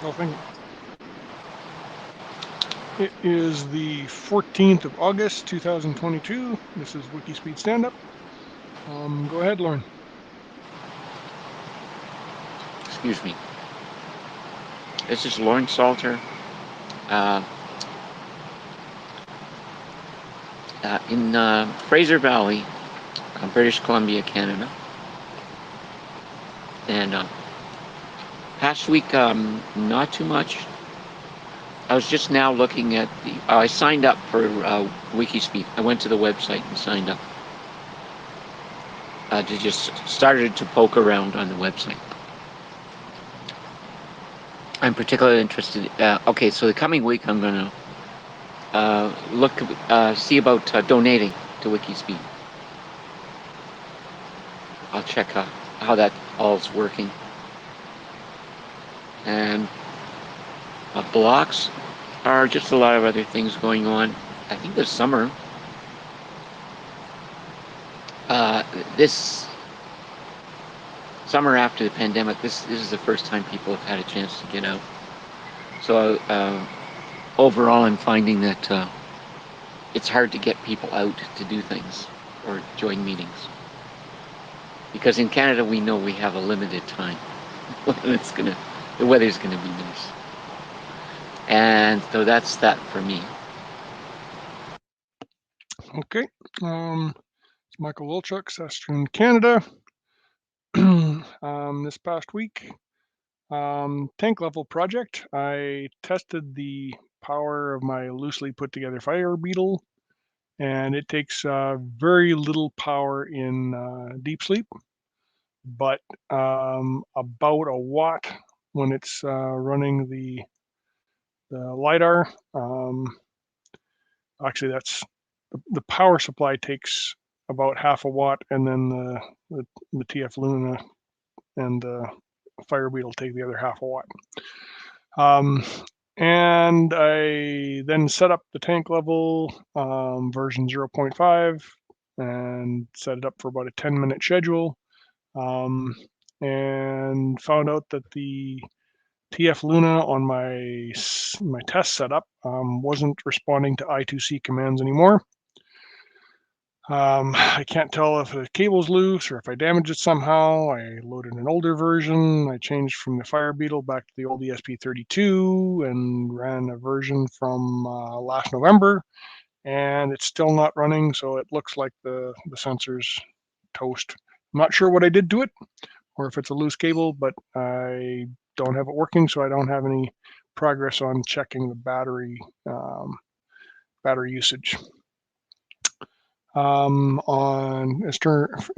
Oh, thank you. It is the 14th of August, 2022. This is WIKISPEED Stand-Up. Go ahead, Lauren. Excuse me. This is Lauren Salter. In Fraser Valley, British Columbia, Canada. And past week, not too much. I was just now looking at the. I signed up for WIKISPEED. I went to the website and signed up. Just started to poke around on the website. I'm particularly interested. Okay, so the coming week I'm going to see about donating to WIKISPEED. I'll check how that all's working. And blocks are just a lot of other things going on. I think this summer, this summer after the pandemic, this is the first time people have had a chance to get out. So overall, I'm finding that it's hard to get people out to do things or join meetings. Because in Canada, we know we have a limited time. The weather's gonna be nice. And so that's that for me. Okay. It's Michael Wilczuk, Saskatchewan, Canada. This past week, tank level project, I tested the power of my loosely put together fire beetle, and it takes very little power in deep sleep, but about a watt when it's running the LiDAR. Actually, that's the power supply takes about half a watt, and then the TF Luna and the Fire Beetle take the other half a watt. And I then set up the tank level version 0.5 and set it up for about a 10-minute schedule, and found out that the TF Luna on my test setup wasn't responding to I2C commands anymore. I can't tell if the cable's loose or if I damaged it somehow. I loaded an older version. I changed from the Fire Beetle back to the old ESP32 and ran a version from last November, and it's still not running, so it looks like the sensor's toast. I'm not sure what I did to it or if it's a loose cable, but I don't have it working, so I don't have any progress on checking the battery usage. As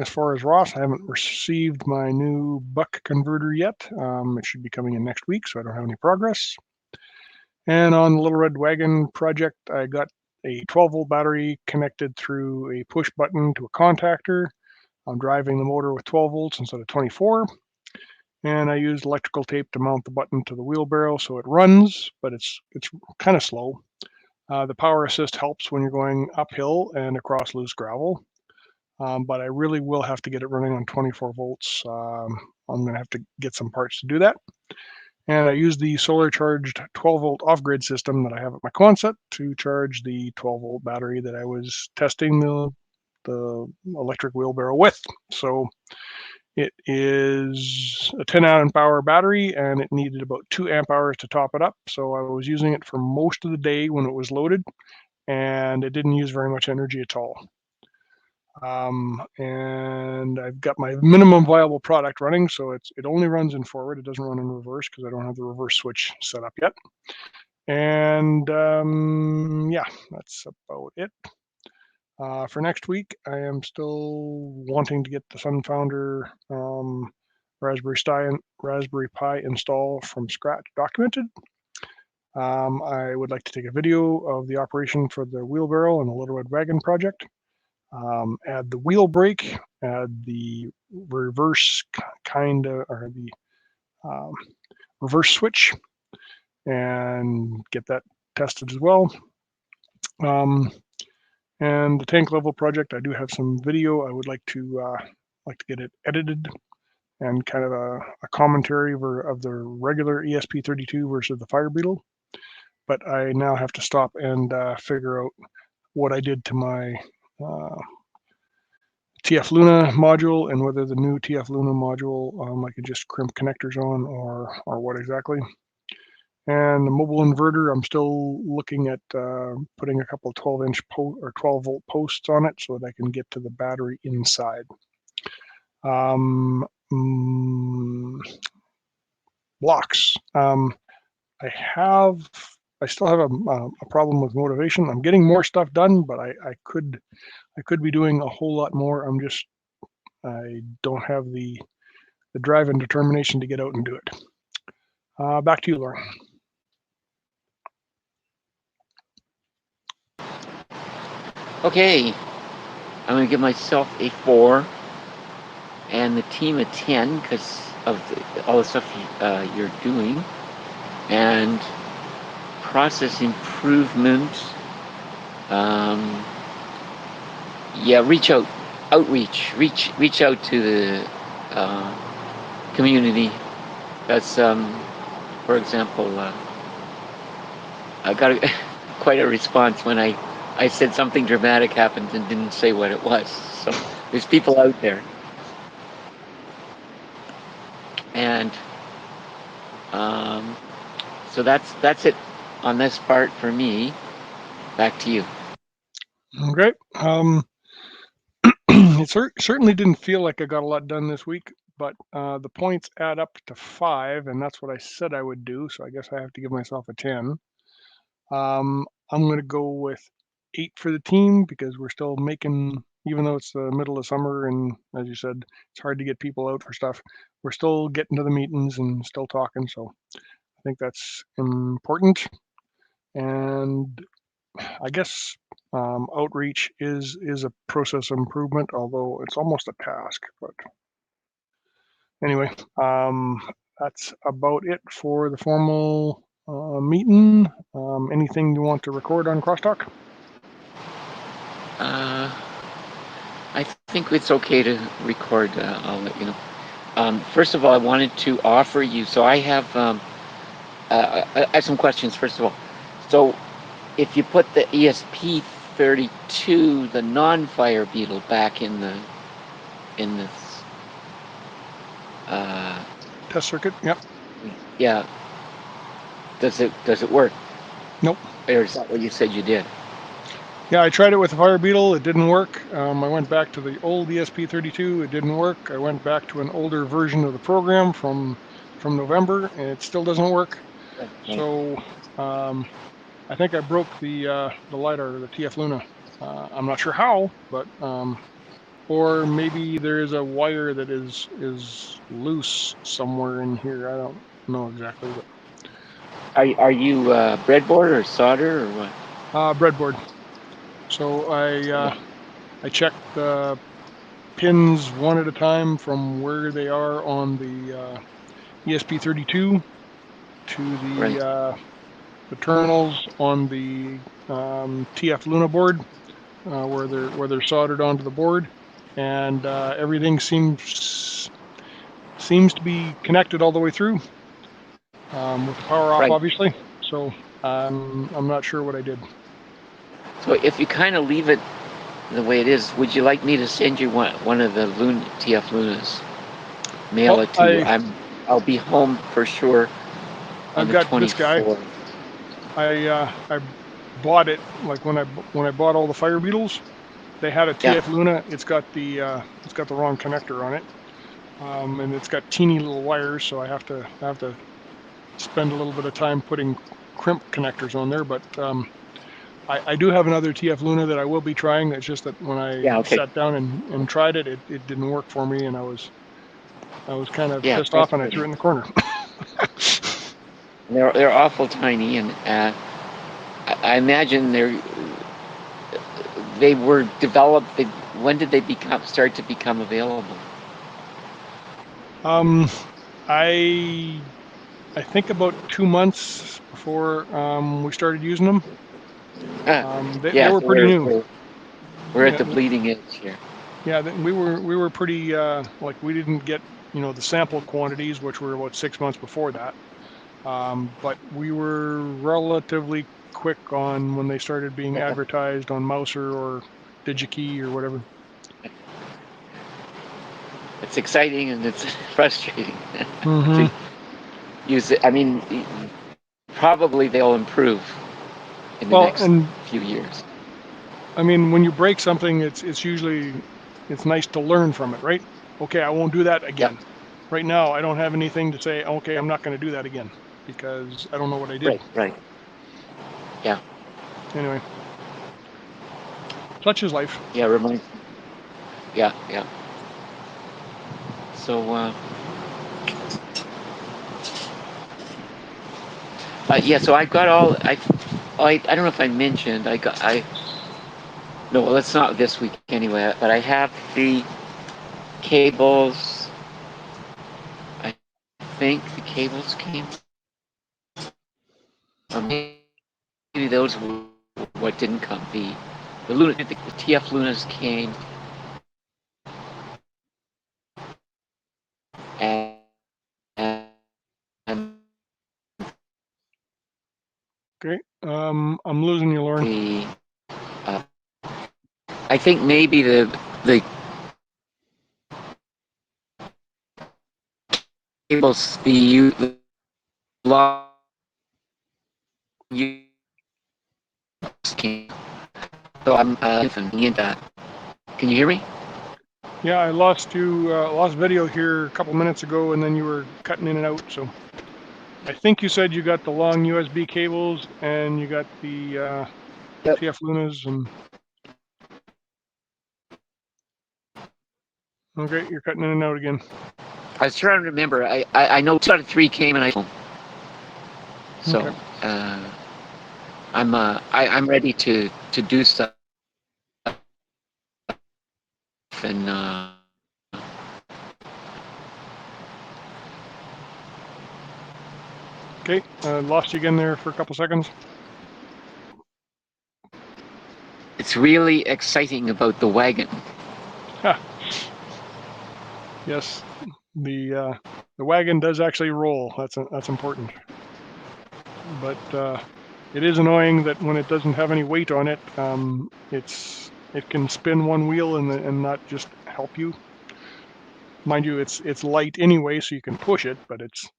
far as Ross, I haven't received my new buck converter yet. It should be coming in next week, so I don't have any progress. And on the Little Red Wagon project, I got a 12-volt battery connected through a push button to a contactor. I'm driving the motor with 12 volts instead of 24. And I used electrical tape to mount the button to the wheelbarrow so it runs, but it's kind of slow. The power assist helps when you're going uphill and across loose gravel, but I really will have to get it running on 24 volts. I'm going to have to get some parts to do that. And I use the solar charged 12-volt off-grid system that I have at my Quonset to charge the 12-volt battery that I was testing the electric wheelbarrow with. So it is a 10 amp hour battery, and it needed about 2 amp hours to top it up. So I was using it for most of the day when it was loaded, and it didn't use very much energy at all. And I've got my minimum viable product running, so it only runs in forward. It doesn't run in reverse because I don't have the reverse switch set up yet. And yeah, that's about it. For next week, I am still wanting to get the Sunfounder Raspberry Pi install from scratch documented. I would like to take a video of the operation for the wheelbarrow and the Little Red Wagon project. Add the wheel brake, add the reverse reverse switch, and get that tested as well. And the tank level project, I do have some video. I would like to get it edited and kind of a commentary of the regular ESP32 versus the Fire Beetle. But I now have to stop and figure out what I did to my TF Luna module and whether the new TF Luna module I could just crimp connectors on or what exactly. And the mobile inverter, I'm still looking at putting a couple of 12-inch or 12-volt posts on it so that I can get to the battery inside. Blocks. I still have a problem with motivation. I'm getting more stuff done, but I could be doing a whole lot more. I don't have the drive and determination to get out and do it. Back to you, Laura. Okay, I'm going to give myself a 4 and the team a 10 because of all the stuff you're doing. And process improvement. Yeah, reach out to the community. That's for example, I got quite a response when I said something dramatic happened and didn't say what it was. So there's people out there. And so that's it on this part for me. Back to you. Okay. It certainly didn't feel like I got a lot done this week, but the points add up to 5, and that's what I said I would do. So I guess I have to give myself a 10. I'm going to go with 8 for the team because we're still making, even though it's the middle of summer and as you said, it's hard to get people out for stuff. We're still getting to the meetings and still talking. So I think that's important. And I guess outreach is a process improvement, although it's almost a task. But anyway, that's about it for the formal meeting. Anything you want to record on Crosstalk? I think it's okay to record. I'll let you know. First of all, I wanted to offer you. So I have some questions. First of all, so if you put the ESP32, the non-fire beetle, back in this Test circuit. Yep. yeah, does it work? Nope. Or is that what you said you did? Yeah, I tried it with the Fire Beetle. It didn't work. I went back to the old ESP32. It didn't work. I went back to an older version of the program from November, and it still doesn't work. Okay. So I think I broke the LiDAR, the TF Luna. I'm not sure how, but or maybe there is a wire that is loose somewhere in here. I don't know exactly, but Are you breadboard or solder or what? Breadboard. So I checked the pins one at a time from where they are on the ESP32 to Right. the terminals on the TF Luna board where they're soldered onto the board, and everything seems to be connected all the way through with the power off, Right. obviously. So I'm not sure what I did. So if you kind of leave it the way it is, would you like me to send you one of the TF Lunas? Mail Well, it to you. I'll be home for sure on I've the got this guy. 24th. I bought it like when I bought all the Fire Beetles. They had a TF Luna. It's got the wrong connector on it, and it's got teeny little wires. So I have to spend a little bit of time putting crimp connectors on there. But I do have another TF Luna that I will be trying. It's just that when I sat down and tried it, it didn't work for me, and I was kind of pissed off, and I threw it in the corner. They're awful tiny, and I imagine they were developed. When did they start to become available? I think about 2 months before we started using them. They were pretty new. We're at the bleeding edge here. Yeah, we were pretty like we didn't get the sample quantities, which were about 6 months before that. But we were relatively quick on when they started being advertised on Mouser or DigiKey or whatever. It's exciting and it's frustrating Mm-hmm. to use it. I mean, probably they'll improve in the next few years. I mean, when you break something, it's nice to learn from it, right? Okay, I won't do that again. Yep. Right now, I don't have anything to say, okay, I'm not going to do that again because I don't know what I did. Right. Yeah. Anyway, such is life. Yeah, reminds me. Yeah. So, yeah, so I got all, I don't know if I mentioned, no, well, it's not this week anyway, but I have the cables, I think the cables came, or maybe those were what didn't come. The Luna, the TF Lunas came, and Okay, I'm losing you, Lauren. uh, I think maybe the cables, the long came. So I'm into. Can you hear me? Yeah, I lost video here a couple minutes ago, and then you were cutting in and out. So I think you said you got the long USB cables and you got the Yep. TF Lunas and. Okay, you're cutting in and out again. I was trying to remember. I know 2 out of 3 came, and I. So Okay. I'm ready to do stuff and Okay, lost you again there for a couple seconds. it's really exciting about the wagon. Yes, the wagon does actually roll. That's important. But it is annoying that when it doesn't have any weight on it, it can spin one wheel and not just help you. Mind you, it's light anyway, so you can push it, but it's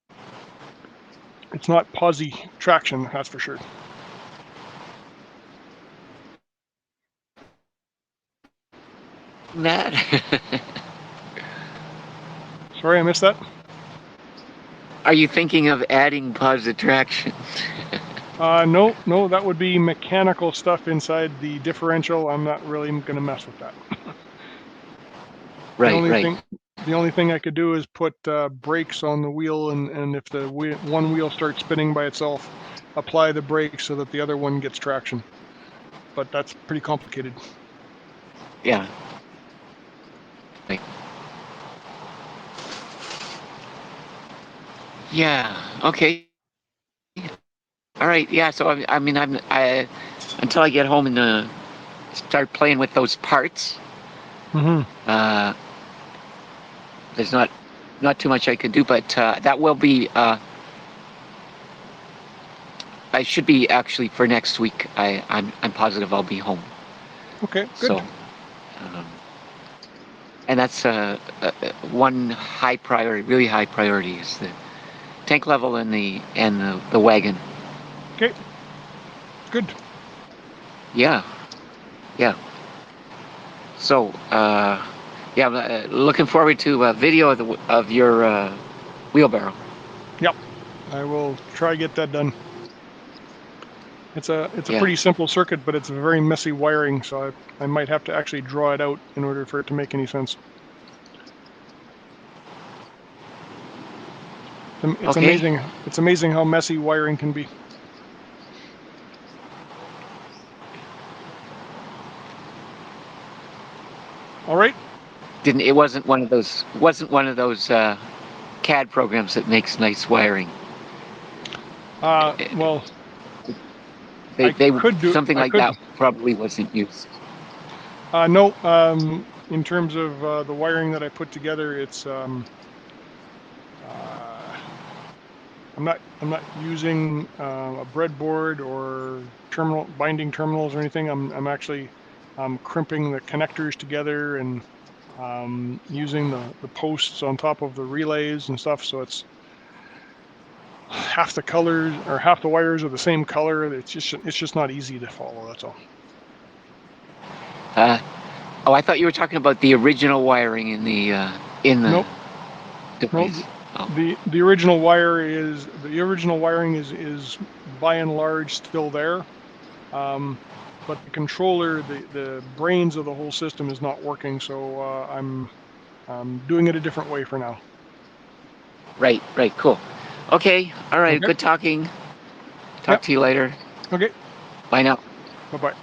not posi traction, that's for sure. That. Sorry, I missed that. Are you thinking of adding positive traction? No, that would be mechanical stuff inside the differential. I'm not really going to mess with that. Right. The only thing I could do is put brakes on the wheel, and if the one wheel starts spinning by itself, apply the brakes so that the other one gets traction. But that's pretty complicated. Yeah. Right. Yeah. Okay. All right. Yeah. So I mean, until I get home and start playing with those parts. Mm-hmm. There's not too much I can do, but that will be. I should be actually for next week. I'm positive I'll be home. Okay, So, good. and that's one high priority, really high priority, is the tank level and the wagon. Okay, good. Yeah. So, yeah, I'm looking forward to a video of your wheelbarrow. Yep, I will try to get that done. It's a Yeah. pretty simple circuit, but it's a very messy wiring, so I might have to actually draw it out in order for it to make any sense. It's Okay. amazing. It's amazing how messy wiring can be. All right. It wasn't one of those CAD programs that makes nice wiring. Well, They something I like could. that probably wasn't used. No. In terms of the wiring that I put together, I'm not using a breadboard or binding terminals or anything. I'm actually crimping the connectors together and using the posts on top of the relays and stuff. So it's half the colors or half the wires are the same color. It's just not easy to follow. That's all. Oh, I thought you were talking about the original wiring in the Nope. device. No, Oh, the original wiring is by and large still there, but the controller, the brains of the whole system is not working. So I'm doing it a different way for now. right, cool. Okay, all right, Okay. good talking. Talk Yep. to you later. Okay. Bye now. Bye bye.